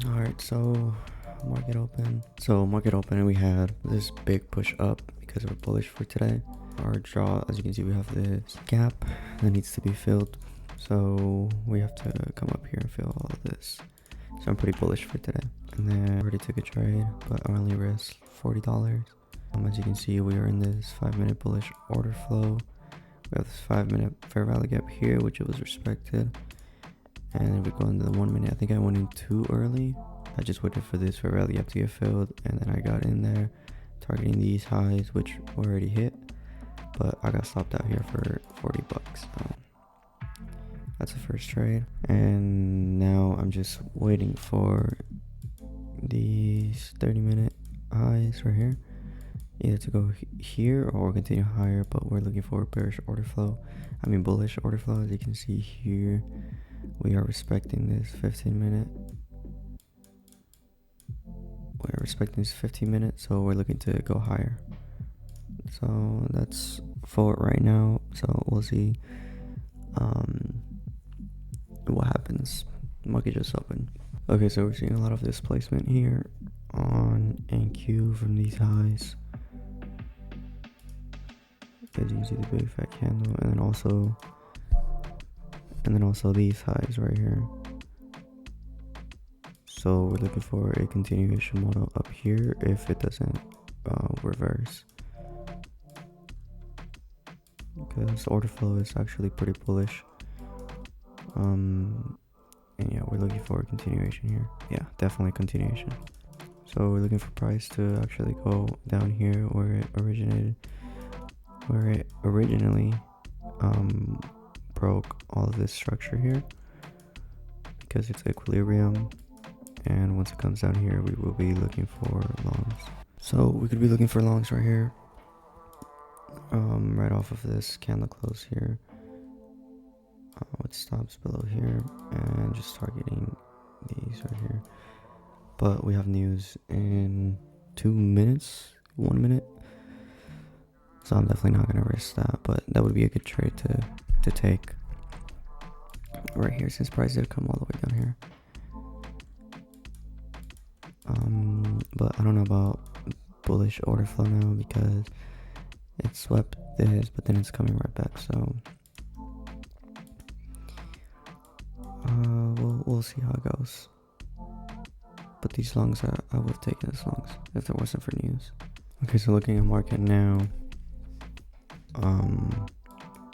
All right, so market open, and we had this big push up because we're bullish for today. Our draw, as you can see, we have this gap that needs to be filled, so we have to come up here and fill all of this. So I'm pretty bullish for today. And then I already took a trade, but I only risked $40. As you can see, we are in this 5-minute bullish order flow. We have this 5-minute fair value gap here, which it was respected. And we go into the 1 minute. I think I went in too early. I just waited for this fair value gap to get filled, and then I got in there, targeting these highs, which were already hit. But I got stopped out here for $40. So that's the first trade. And now I'm just waiting for these 30-minute highs right here, either to go here or continue higher, but we're looking for a bullish order flow. As you can see here, we are respecting this 15-minute. We're respecting this 15-minute, so we're looking to go higher. So that's for right now. So we'll see what happens. Market just opened. Okay, so we're seeing a lot of displacement here on NQ from these highs. As you can see, the big fat candle, and then also these highs right here. So we're looking for a continuation model up here if it doesn't reverse, because order flow is actually pretty bullish. And yeah, we're looking for a continuation here. Yeah, definitely continuation. So we're looking for price to actually go down here where it originally broke all of this structure here, because it's equilibrium. And once it comes down here, we will be looking for longs. So we could be looking for longs right here, right off of this candle close here, with stops below here, and just targeting these right here. But we have news in 2 minutes, 1 minute, so I'm definitely not gonna risk that. But that would be a good trade to take right here, since price did come all the way down here. But I don't know about bullish order flow now, because it swept this, but then it's coming right back. So we'll see how it goes. But these longs, I would have taken these longs if it wasn't for news. Okay, so looking at market now,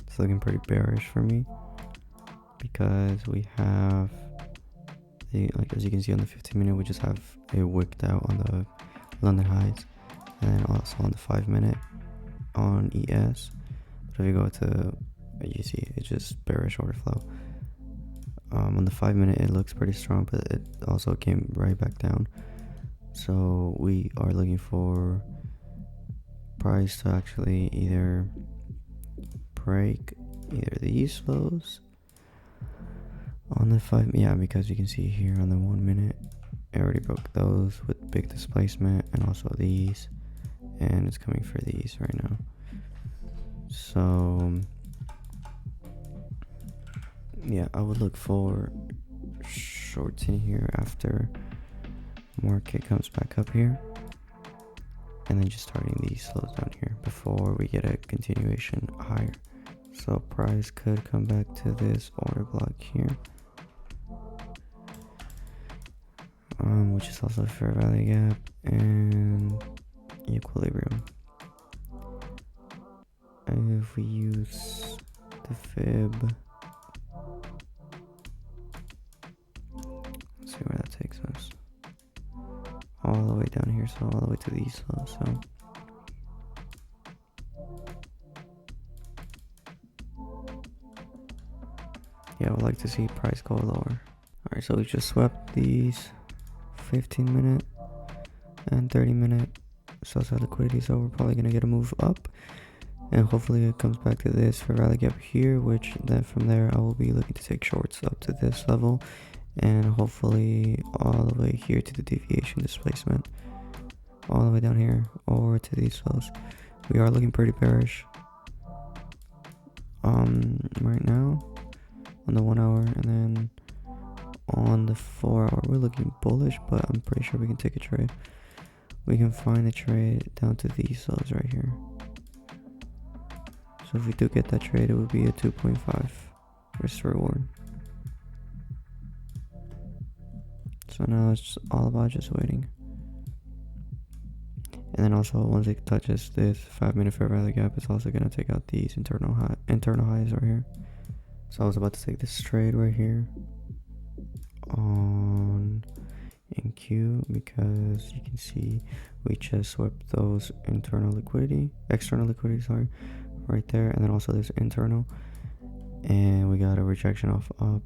it's looking pretty bearish for me, because we have as you can see on the 15-minute, we just have a wicked out on the London highs, and then also on the 5-minute on ES. But if you go to, you see it's just bearish order flow. On the 5-minute, it looks pretty strong, but it also came right back down. So we are looking for price to actually either break either these lows on the 5, yeah, because you can see here on the 1 minute, it already broke those with big displacement, and also these, and it's coming for these right now. So yeah, I would look for shorts in here after market comes back up here, and then just starting these lows down here before we get a continuation higher. So price could come back to this order block here, which is also a fair value gap and equilibrium. And if we use the FEB, let's see where that takes us. All the way down here, so all the way to these lows. So yeah, I would like to see price go lower. Alright, so we just swept these 15-minute and 30-minute sell side liquidity, so we're probably gonna get a move up, and hopefully it comes back to this fair value gap here, which then from there I will be looking to take shorts up to this level, and hopefully all the way here to the deviation displacement, all the way down here or to these lows. We are looking pretty bearish right now on the 1 hour, and then on the 4 hour, we're looking bullish, but I'm pretty sure we can take a trade. We can find a trade down to these lows right here. So if we do get that trade, it would be a 2.5 risk reward. So now it's all about just waiting. And then also once it touches this 5-minute fair value gap, it's also gonna take out these internal highs right here. So I was about to take this trade right here on NQ because you can see we just swept those external liquidity, sorry, right there, and then also this internal, and we got a rejection off up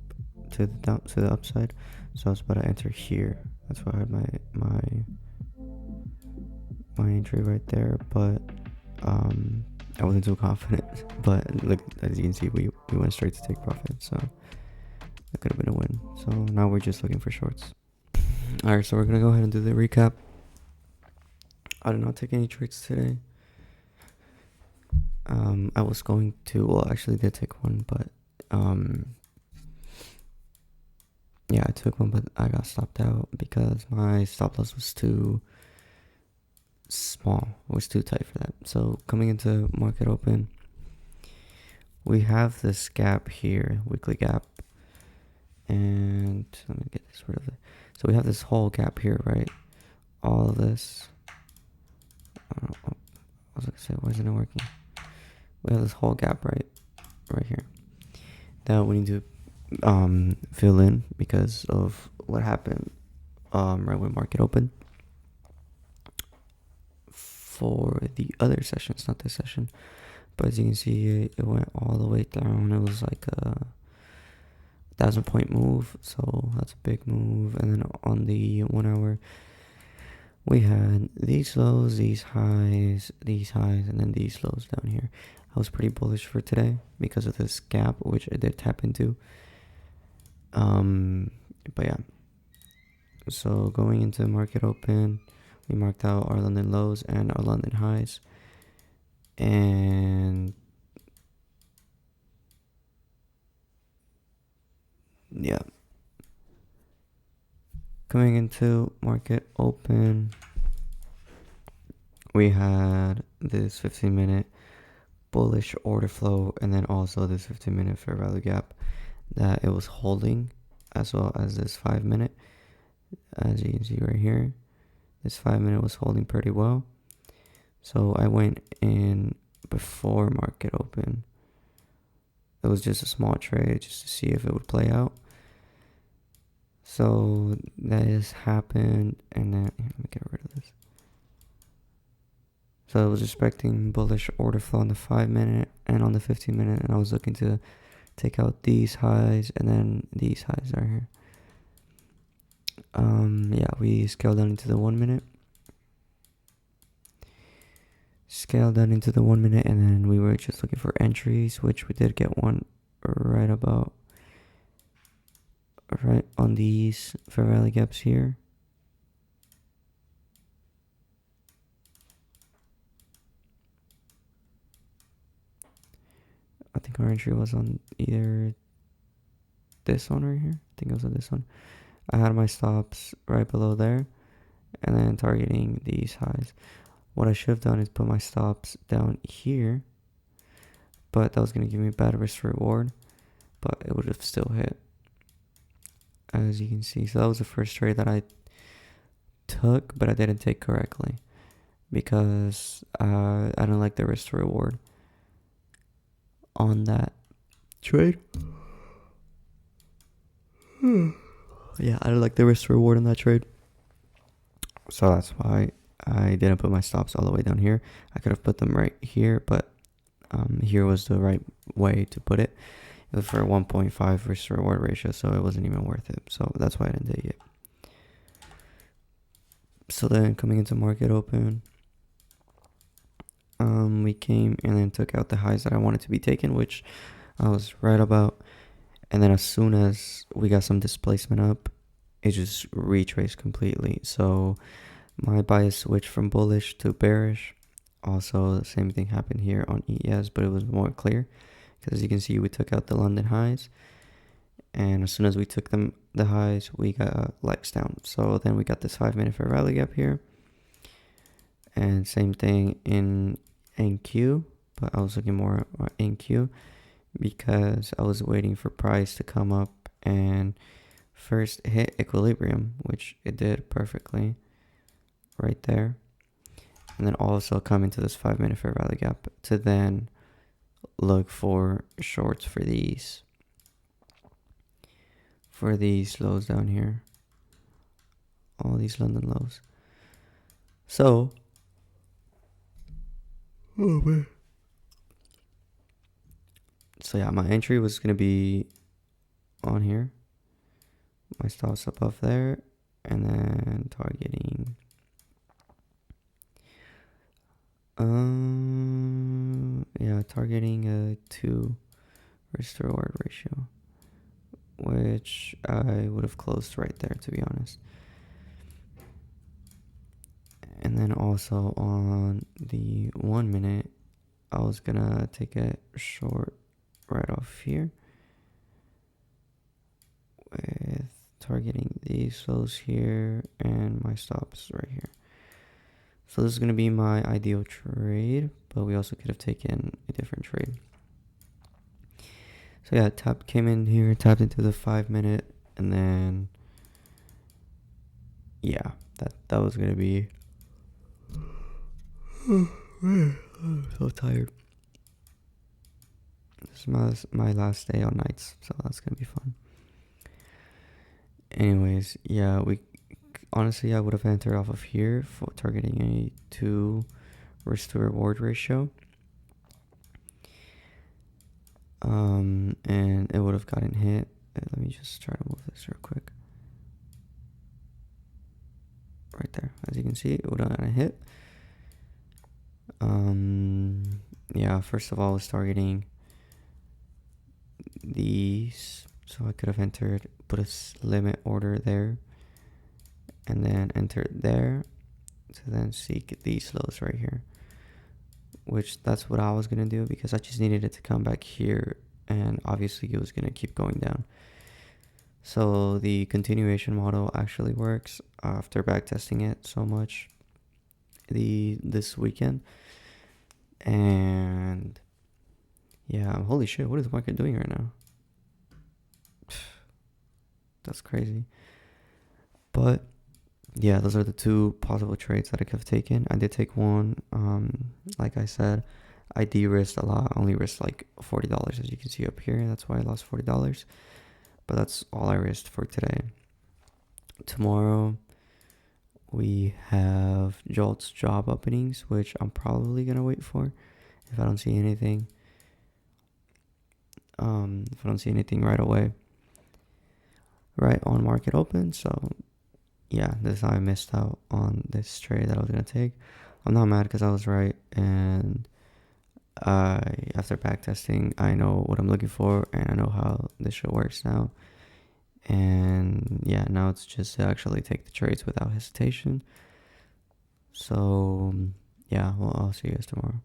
to the upside. So I was about to enter here. That's why I had my entry right there, but I wasn't too confident. But look, as you can see, we went straight to take profit, so that could have been a win. So now we're just looking for shorts. Alright, so we're gonna go ahead and do the recap. I did not take any trades today. I was going to, well, actually did take one, but yeah, I took one, but I got stopped out because my stop loss was too small. It was too tight for that. So coming into market open, we have this gap here, weekly gap, and let me get this rid of it. So we have this whole gap here, right? All of this. I was gonna say, why isn't it working? We have this whole gap right here that we need to fill in because of what happened right when market opened. For the other sessions, not this session, but as you can see, it went all the way down. It was like a 1,000-point move, so that's a big move. And then on the 1 hour, we had these lows, these highs, and then these lows down here. I was pretty bullish for today because of this gap, which I did tap into. But yeah, so going into market open, we marked out our London lows and our London highs, and yeah, coming into market open, we had this 15-minute bullish order flow, and then also this 15-minute fair value gap that it was holding, as well as this 5-minute. As you can see right here, this 5-minute was holding pretty well. So I went in before market open. It was just a small trade just to see if it would play out. So that has happened, and then let me get rid of this. So I was expecting bullish order flow on the 5-minute and on the 15-minute, and I was looking to take out these highs and then these highs right here. Yeah, we scaled down into the 1-minute. Scaled down into the 1-minute, and then we were just looking for entries, which we did get one right on these fair value gaps here. I think our entry was on either this one right here. I think it was on this one. I had my stops right below there, and then targeting these highs. What I should have done is put my stops down here, but that was going to give me bad risk reward, but it would have still hit, as you can see. So that was the first trade that I took, but I didn't take correctly because I don't like the risk reward on that trade. Yeah, I don't like the risk reward on that trade, so that's why I didn't put my stops all the way down here. I could have put them right here, but here was the right way to put it. It was for 1.5 risk reward ratio, so it wasn't even worth it. So that's why I didn't take it. So then coming into market open, we came and then took out the highs that I wanted to be taken, which I was right about. And then as soon as we got some displacement up, it just retraced completely. So my bias switched from bullish to bearish. Also, the same thing happened here on ES, but it was more clear because as you can see, we took out the London highs, and as soon as we took them the highs, we got legs down. So then we got this 5-minute fair value gap here. And same thing in NQ, but I was looking more at NQ because I was waiting for price to come up and first hit equilibrium, which it did perfectly right there. And then also come into this 5-minute fair value gap to then look for shorts for these lows down here, all these London lows. So so yeah, my entry was gonna be on here, my stops above there, and then targeting targeting a 2 risk to reward ratio, which I would have closed right there, to be honest. And then also on the 1 minute, I was gonna take a short right off here with targeting these lows here and my stops right here. So this is going to be my ideal trade, but we also could have taken a different trade. So yeah, came in here, tapped into the 5-minute, and then yeah, that was going to be I'm so tired. This is my last day on nights, so that's going to be fun. Anyways, yeah, honestly, I would have entered off of here for targeting a 2 risk to reward ratio. And it would have gotten hit. Let me just try to move this real quick. Right there. As you can see, it would have gotten hit. Yeah, first of all, I was targeting these. So I could have entered, put a limit order there, and then enter there to then seek these lows right here, which that's what I was going to do because I just needed it to come back here, and obviously it was going to keep going down. So the continuation model actually works after backtesting it so much this weekend. And yeah, holy shit, what is the market doing right now? That's crazy. But yeah, those are the 2 possible trades that I could have taken. I did take one. Like I said, I de-risked a lot. I only risked like $40, as you can see up here. That's why I lost $40. But that's all I risked for today. Tomorrow, we have Jolt's job openings, which I'm probably going to wait for if I don't see anything. If I don't see anything right away. Right on market open. So yeah, this is how I missed out on this trade that I was going to take. I'm not mad because I was right, and after backtesting, I know what I'm looking for, and I know how this shit works now. And yeah, now it's just to actually take the trades without hesitation. So yeah, well, I'll see you guys tomorrow.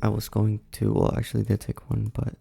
I was going to, well, actually did take one, but